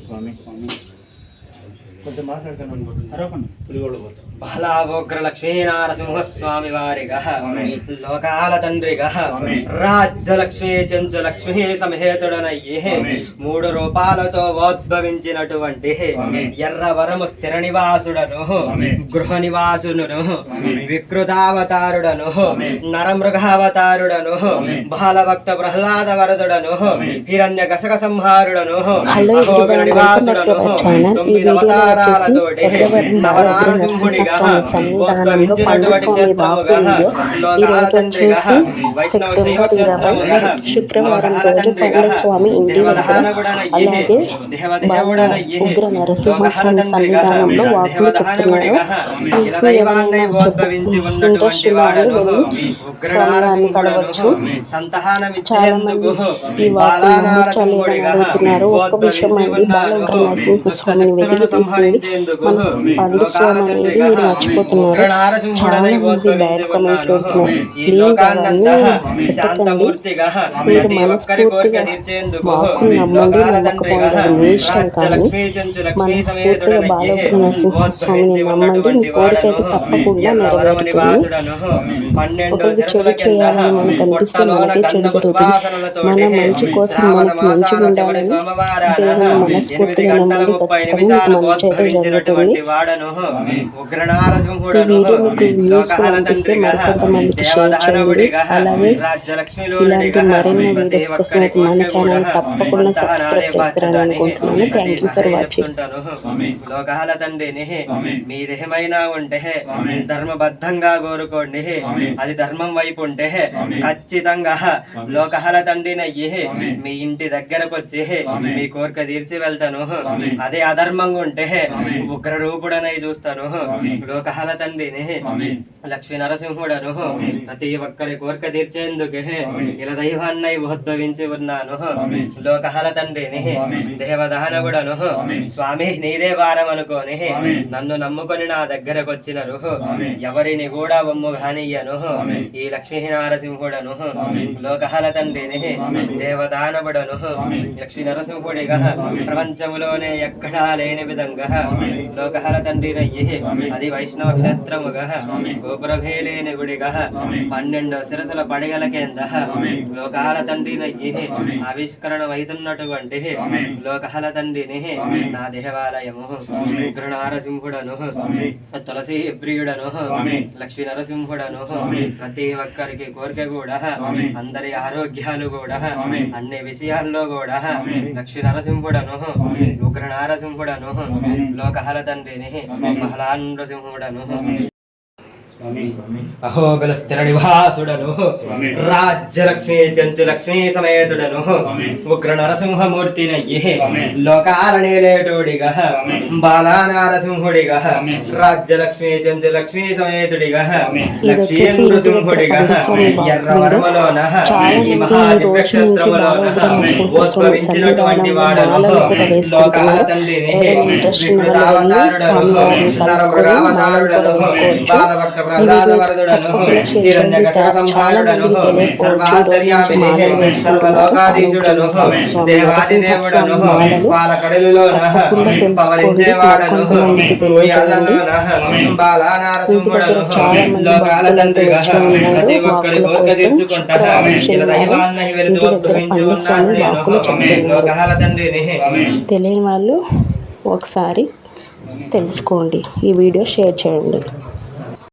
స్వామి స్వామి కొంచెం మాట్లాడుతున్నాను. బాలావోగ్ర లక్ష్మీనారసింహస్వామి వారిగా లోకాల తండ్రిగా రాజ్యలక్ష్మీ చెంచులక్ష్మీ సమేతుడనయ్యే 3 రూపాలతో ఉద్భవించినటువంటి ఎర్రవరము స్థిర నివాసుడను గృహ నివాసును వికృతావతారుడను నరమృగావతారుడను బాలభక్త ప్రహ్లాద వరదుడను హిరణ్య కశక సంహారుడను నివాసుడను 9 అవతారాలతోటి నవనారసింహుడిగా సన్నిధానంలో పండుస్వామి బాపు ఈరోజు వచ్చేసి సెప్టెంబర్ 20 శుక్రవారం రోజు పండుస్వామి ఇంటి దగ్గర అలాగే బాల ఉగ్ర నరసింహస్వామి సన్నిధానంలో వాకులు చెప్తున్నారు. మీకు ఎవరైనా ఇంట్రెస్ట్ వాళ్ళు వెళ్ళి స్వామివారిని కలవచ్చు. చాలా మంది ఈ వాకులు నమ్మించాలి అని అడుగుతున్నారు. ఒక్క విషయం అండి, బాల ఉగ్ర నరసింహస్వామిని వెతికి తీసింది మన పండుస్వామి అనేది మీరు మర్చిపోతున్నారు. చాలా మంది బ్యాడ్ కామెంట్స్ పెడుతున్నారు. ప్లీజ్ అవన్నీ పెట్టకండి. మీరు మనస్ఫూర్తిగా వాకులు నమ్మండి, నమ్మకపోండి అది మీ ఇష్టం. కానీ మనస్ఫూర్తిగా బాలవగ్ర నరసింహస్వామిని నమ్మండి, మీ కోరిక అయితే తప్పకుండా నెరవేరుతుంది. ఒకరికి చెడు చేయాలని మనకు అనిపిస్తే మనకే చెడు జరుగుతుంది. మన మంచి కోసం మనకి మంచిగా ఉండాలని దేవుని మనస్ఫూర్తిగా నమ్మండి, ఖచ్చితంగా మీకు మంచి అయితే జరుగుతుంది. ఈ వీడియో మీకు యూస్ఫుల్ అనిపిస్తే మరికొంతమందికి షేర్ చేయండి. అలాగే ఇలాంటి మరిన్ని వీడియోస్ కోసం అయితే మన ఛానల్ తప్పకుండా సబ్స్క్రైబ్ చేస్తారని అనుకుంటున్నాను. Thank you for watching. లోకాల తండ్రిని మీ దేహమైనా ఉంటే ధర్మబద్ధంగా కోరుకోండి. అది ధర్మం వైపు ఉంటే ఖచ్చితంగా లోకాల తండ్రినయ్యి మీ ఇంటి దగ్గరకు వచ్చి మీ కోరిక తీర్చి వెళ్తాను. అదే అధర్మంగా ఉంటే ఉగ్ర రూపుడనై చూస్తాను. లోకాల తండ్రిని లక్ష్మీ నరసింహుడను ప్రతి ఒక్కరి కోరిక తీర్చేందుకు ఇలా దైవాన్నై ఉద్భవించి ఉన్నాను. లోకాల తండ్రిని దేవదానవుడను స్వామి నీదే భారం అనుకోని నన్ను నమ్ముకొని నా దగ్గరకు వచ్చినరు. ఎవరిని కూడా ఒమ్ము గానియ్యను. ఈ లక్ష్మీ నరసింహుడను లోకాల తండ్రిని దేవదానవుడను లక్ష్మీ నరసింహుడిగా ప్రపంచములోనే ఎక్కడా లేని విధంగా లోకాల తండ్రినయ్యి అది వైష్ణవ క్షేత్రముగా గోపురభేలేని గుడిగా 12 శిరసుల పడిగల కింద లోకాల తండ్రినయ్యి ఆవిష్కరణమైతున్నటువంటి లోకాల తండ్రిని నా దేవాలయము ఉగ్ర నరసింహుడను తులసి ప్రియుడను లక్ష్మీ నరసింహుడను ప్రతి ఒక్కరికి కోరిక కూడా అందరి ఆరోగ్యాలు కూడా అన్ని విషయాల్లో కూడా లక్ష్మీ నరసింహుడను ఉగ్ర నరసింహుడను లోకాల తండ్రిని బహలాన్ నరసింహుడను అహోబల స్థిర నివాసుడను రాజ్యలక్ష్మీ చెంచులక్ష్మీ సమేతుడను ఉగ్ర నరసింహమూర్తినయ్యి లోకాల నేలేటోడిగా బాలా నరసింహుడిగా రాజ్యలక్ష్మీ చెంచులక్ష్మీ సమేతుడిగా లక్ష్మీ నృసింహుడిగా ఎర్రవరములోన ఈ మహాదివ్యక్షేత్రములోన ఉద్భవించినటువంటి వాడను లోకాల తండ్రిని వికృతావతారుడను నరమృగావతారుడను బాలభక్త ప్రహ్లాద వరదుడను హిరణ్య కశక సంహారుడను సర్వాంతర్యామిని సర్వలోకాధీశుడను దేవాదిదేవుడను పాలకడలిలోన పవలించేవాడను ఉయ్యాలలోన బాలా నరసింహుడను లోకాల తండ్రిగా ప్రతి ఒక్కరి కోరిక తీర్చుకుంటా ఇలా దైవాన్ని వెళుతూ ఉద్భవించి ఉన్నాను నేను లోకాల తండ్రిని. తెలియని వాళ్ళు ఒకసారి తెలుసుకోండి. ఈ వీడియో షేర్ చేయండి.